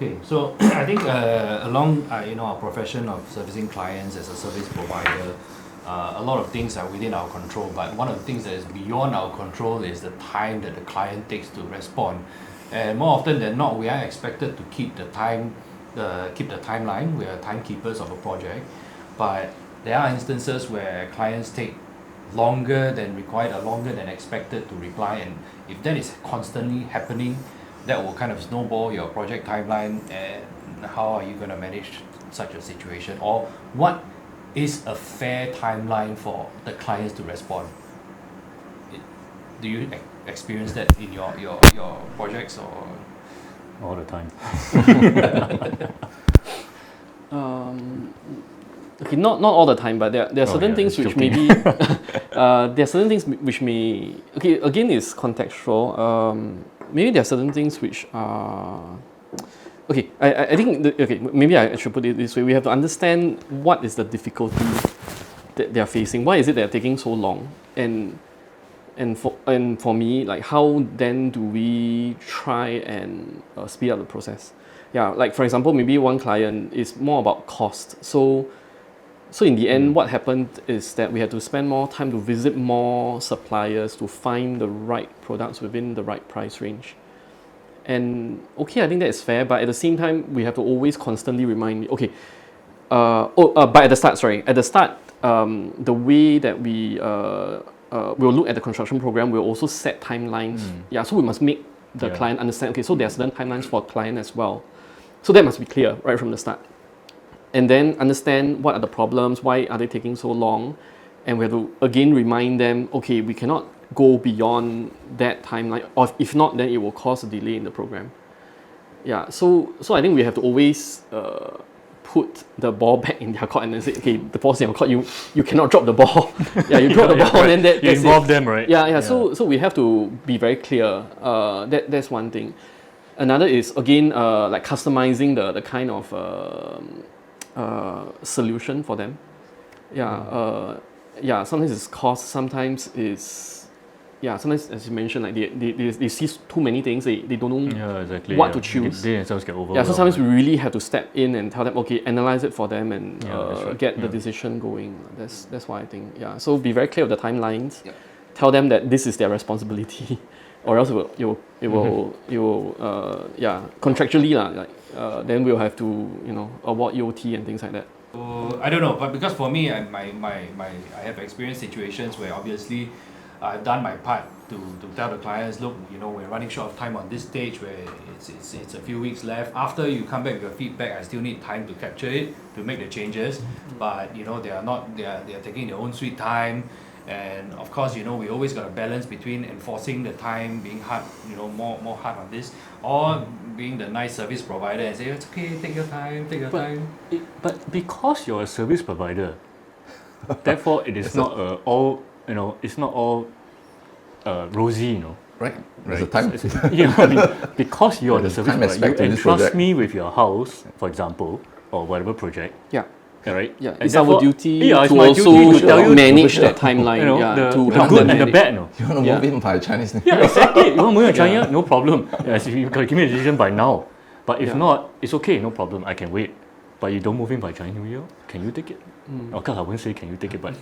Okay, so I think along our profession of servicing clients as a service provider, a lot of things are within our control, but one of the things that is beyond our control is the time that the client takes to respond. And more often than not, we are expected to keep the timeline. We are timekeepers of a project, but there are instances where clients take longer than required or longer than expected to reply, and if that is constantly happening, that will kind of snowball your project timeline. And how are you going to manage such a situation, or what is a fair timeline for the clients to respond? Do you experience that in your projects, or all the time? Okay, not all the time, but there are certain things which maybe there are certain things which may, okay, again, it's contextual. Maybe there are certain things which are okay. I think maybe I should put it this way: we have to understand what is the difficulty that they are facing. Why is it they're taking so long? And for me, like, how then do we try and speed up the process? Yeah, like for example, maybe one client is more about cost. So in the end, what happened is that we had to spend more time to visit more suppliers to find the right products within the right price range. And okay, I think that is fair, but at the same time, we have to always constantly remind, okay, but at the start, the way that we will look at the construction program, we'll also set timelines. Yeah, so we must make the client understand, okay, so there are certain timelines for client as well. So that must be clear right from the start. And then understand what are the problems, why are they taking so long, and we have to again remind them, okay, we cannot go beyond that timeline, or if not, then it will cause a delay in the program. Yeah, so I think we have to always put the ball back in their court and then say, okay, the ball's in your court, you cannot drop the ball. Yeah, you drop the ball, and then you involve them, right? Yeah. So we have to be very clear. That's one thing. Another is again like customizing the kind of solution for them. Sometimes it's cost, sometimes it's sometimes, as you mentioned, like they see too many things, they don't know what to choose. They themselves get overwhelmed. So sometimes we really have to step in and tell them, okay, analyze it for them and get the decision going. That's why I think, so be very clear with the timelines. Tell them that this is their responsibility, or else it will contractually then we'll have to award EOT and things like that. I don't know, but because for me, I have experienced situations where obviously I've done my part to tell the clients, look, we're running short of time on this stage where it's a few weeks left. After you come back with your feedback, I still need time to capture it, to make the changes. But they are taking their own sweet time. And of course, we always got a balance between enforcing the time, being hard, more hard on this, or being the nice service provider and say, it's okay, take your time. But because you're a service provider, therefore it is not all, it's not all rosy, Right. There's a time. Because you're the service provider, you entrust me with your house, for example, or whatever project. Yeah. Right? Yeah, it's our duty to also also tell you manage that timeline. The good and the bad. You want to move in by Chinese New Year? Yeah, exactly. You want to move in China? No problem. You can give me a decision by now. But if not, it's okay, no problem. I can wait. But you don't move in by Chinese New Year? Can you take it? Of course, I wouldn't say can you take it, but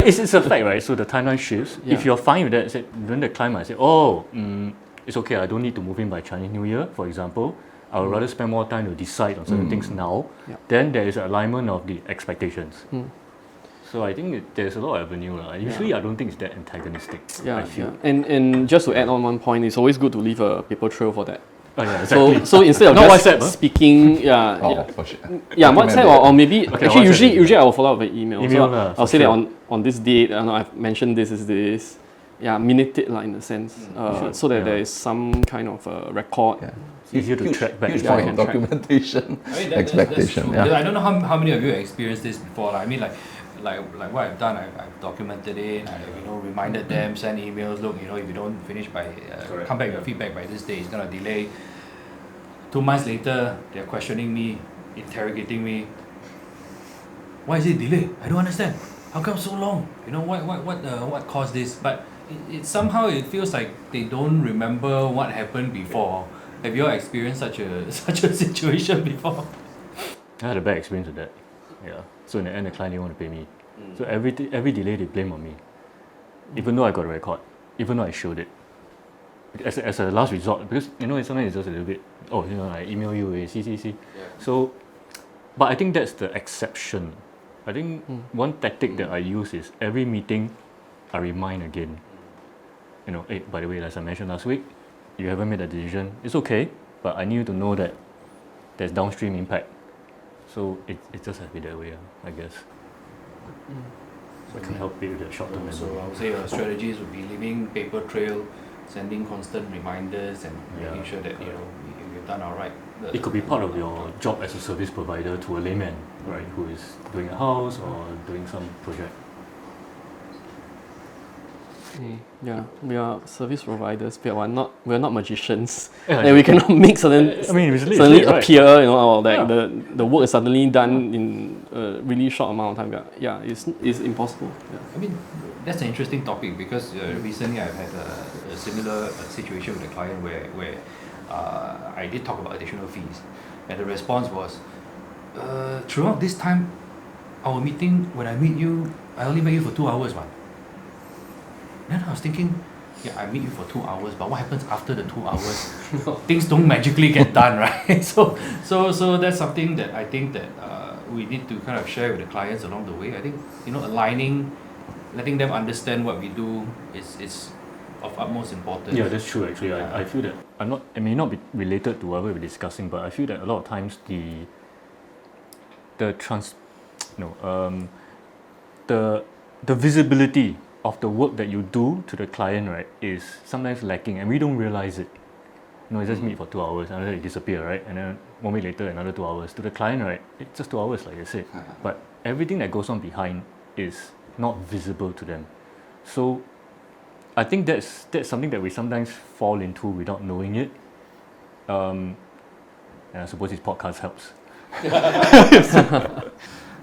it's a fact, right? So the timeline shifts. If you're fine with that, then the client might say, it's okay. I don't need to move in by Chinese New Year, for example. I would rather spend more time to decide on certain things now. Then there is an alignment of the expectations. So I think there's a lot of avenue. Usually I don't think it's that antagonistic. I feel. And just to add on one point, it's always good to leave a paper trail for that. Exactly. So instead of just WhatsApp, speaking, WhatsApp or maybe actually usually I will follow up with email. I'll say that on this date, I've mentioned this is this. Minute it in a sense, so that there is some kind of record. It's easier to track back. Huge point, documentation, expectation. I don't know how many of you have experienced this before. I mean, like what I've done, I've documented it. I reminded them, send emails. Look, if you don't finish by come back with feedback by this day, it's gonna delay. 2 months later, they're questioning me, interrogating me. Why is it delayed? I don't understand. How come so long? What caused this? But it somehow it feels like they don't remember what happened before. Have you all experienced such a situation before? I had a bad experience with that. Yeah. So in the end, the client didn't want to pay me. So every delay they blame on me, even though I got a record, even though I showed it. As a last resort, because sometimes it's just a little bit. I email you, see. Yeah. So, but I think that's the exception. I think one tactic that I use is every meeting, I remind again. Hey, by the way, as I mentioned last week, you haven't made a decision. It's okay, but I need you to know that there's downstream impact. So it just has to be that way, I guess. So I can help you with the short-term memory. So I would say your strategies would be leaving paper trail, sending constant reminders, and making sure that we've done our right. It could be part of your job as a service provider to a layman, right, who is doing a house or doing some project. Yeah, we are service providers, but we're not magicians. Yeah, And we cannot make suddenly right. appear, or like the work is suddenly done in a really short amount of time. Yeah, it's impossible. Yeah. I mean, that's an interesting topic because recently I've had a similar situation with a client where I did talk about additional fees, and the response was, throughout this time, our meeting, when I meet you, I only met you for 2 hours, man. Then I was thinking, I meet you for 2 hours, but what happens after the 2 hours? Things don't magically get done, right? So that's something that I think that we need to kind of share with the clients along the way. I think aligning, letting them understand what we do is of utmost importance. Yeah, that's true. Actually, I feel that it may not be related to whatever we're discussing, but I feel that a lot of times the visibility of the work that you do to the client, right, is sometimes lacking, and we don't realize it. You just meet for 2 hours, and then it disappear, right? And then 1 week later, another 2 hours. To the client, right, it's just 2 hours, like you said. But everything that goes on behind is not visible to them. So I think that's something that we sometimes fall into without knowing it. And I suppose this podcast helps.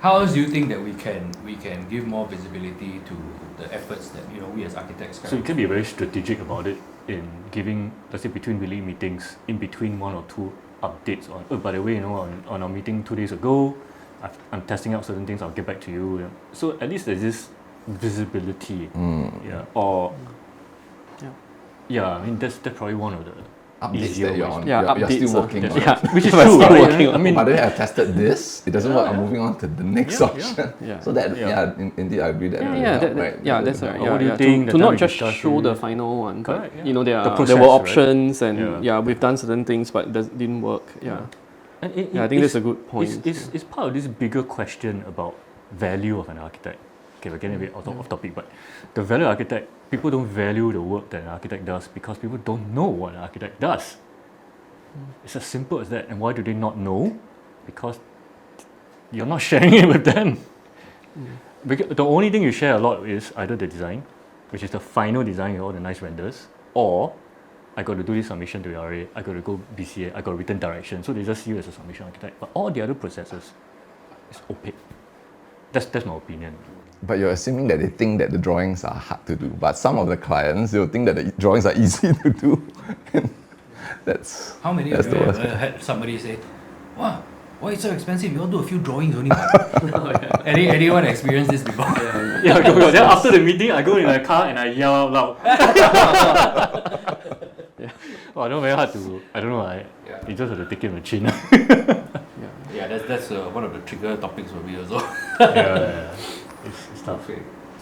How else do you think that we can give more visibility to the efforts that we as architects So you can be very strategic about it in giving, let's say, between weekly meetings, in between 1 or 2 updates on. By the way, on our meeting 2 days ago, I'm testing out certain things. I'll get back to you. So at least there's this visibility. Yeah. Or I mean that's probably one of the Updates that you're on. Yeah, you're updates, still working on. which is But true. still Right? working on. I mean, By the way, I've tested this. It doesn't work. I'm moving on to the next Yeah, option. yeah. So that indeed I agree that. That's right. What do you think? To The not time just we discussed show it. the final one, but Correct, yeah. there The process, were right? options, and Yeah. we've done certain things, but that didn't work. Yeah. And I think that's a good point. It's part of this bigger question about value of an architect. Okay, we're getting a bit off topic, but the value of architect, people don't value the work that an architect does because people don't know what an architect does. It's as simple as that. And why do they not know? Because you're not sharing it with them. Because the only thing you share a lot is either the design, which is the final design with all the nice renders, or I got to do this submission to the RA, I got to go BCA, I got written direction. So they just see you as a submission architect. But all the other processes is opaque. That's my opinion. But you're assuming that they think that the drawings are hard to do. But some of the clients, they'll think that the drawings are easy to do. How many of you have had somebody say, "Wow, why is it so expensive? You all do a few drawings only." Anyone experienced this before? Then after the meeting, I go in my car and I yell out loud. I don't know, very hard to. I don't know. You just have to take it on the chin. Yeah, that's one of the trigger topics for me also. Yeah. It's tough. Okay.